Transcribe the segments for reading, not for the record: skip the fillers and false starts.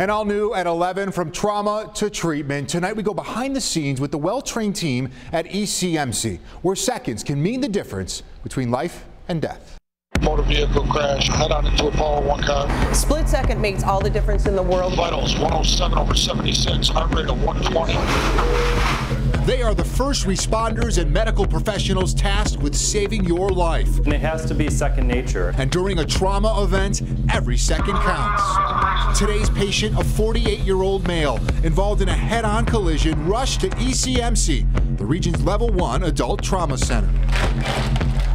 And all new at 11, from trauma to treatment. Tonight we go behind the scenes with the well-trained team at ECMC, where seconds can mean the difference between life and death. Motor vehicle crash, head on into a pole, one car. Split second makes all the difference in the world. Vitals 107/76, heart rate of 120. They are the first responders and medical professionals tasked with saving your life. And it has to be second nature. And during a trauma event, every second counts. Today's patient, a 48-year-old male, involved in a head-on collision, rushed to ECMC, the region's Level 1 adult trauma center.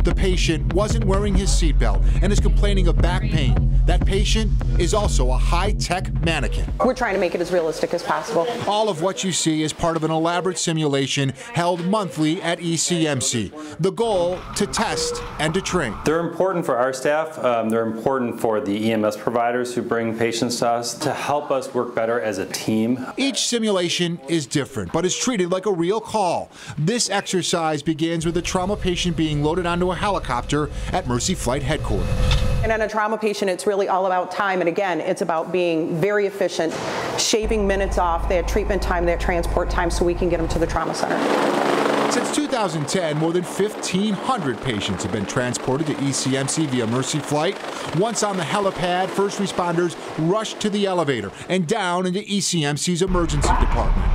The patient wasn't wearing his seatbelt and is complaining of back pain. That patient is also a high-tech mannequin. We're trying to make it as realistic as possible. All of what you see is part of an elaborate simulation held monthly at ECMC. The goal, to test and to train. They're important for our staff. They're important for the EMS providers who bring patients to us to help us work better as a team. Each simulation is different, but is treated like a real call. This exercise begins with a trauma patient being loaded onto a helicopter at Mercy Flight headquarters. And on a trauma patient, it's really all about time. And again, it's about being very efficient, shaving minutes off their treatment time, their transport time, so we can get them to the trauma center. Since 2010, more than 1,500 patients have been transported to ECMC via Mercy Flight. Once on the helipad, first responders rush to the elevator and down into ECMC's emergency department.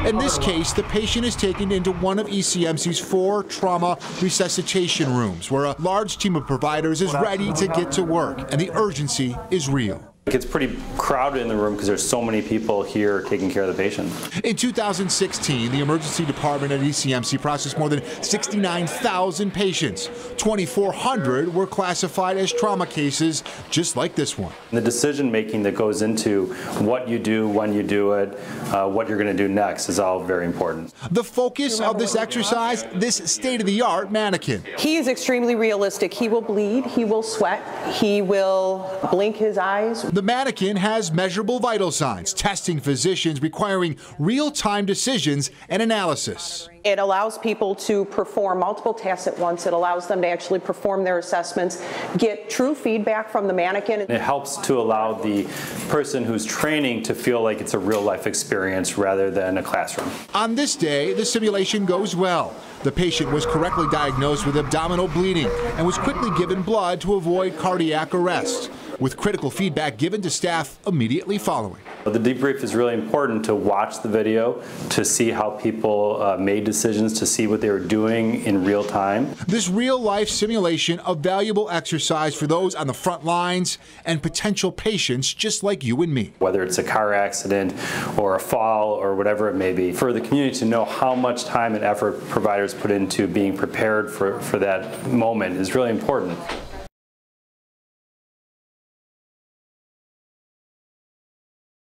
In this case, the patient is taken into one of ECMC's 4 trauma resuscitation rooms, where a large team of providers is ready to get to work, and the urgency is real. It's pretty crowded in the room because there's so many people here taking care of the patient. In 2016, the emergency department at ECMC processed more than 69,000 patients. 2,400 were classified as trauma cases, just like this one. The decision making that goes into what you do, when you do it, what you're going to do next is all very important. The focus of this exercise, this state-of-the-art mannequin. He is extremely realistic. He will bleed, he will sweat, he will blink his eyes. The mannequin has measurable vital signs, testing physicians requiring real-time decisions and analysis. It allows people to perform multiple tests at once. It allows them to actually perform their assessments, get true feedback from the mannequin. It helps to allow the person who's training to feel like it's a real-life experience rather than a classroom. On this day, the simulation goes well. The patient was correctly diagnosed with abdominal bleeding and was quickly given blood to avoid cardiac arrest, with critical feedback given to staff immediately following. The debrief is really important to watch the video, to see how people made decisions, to see what they were doing in real time. This real-life simulation, a valuable exercise for those on the front lines and potential patients just like you and me. Whether it's a car accident or a fall or whatever it may be, for the community to know how much time and effort providers put into being prepared for that moment is really important.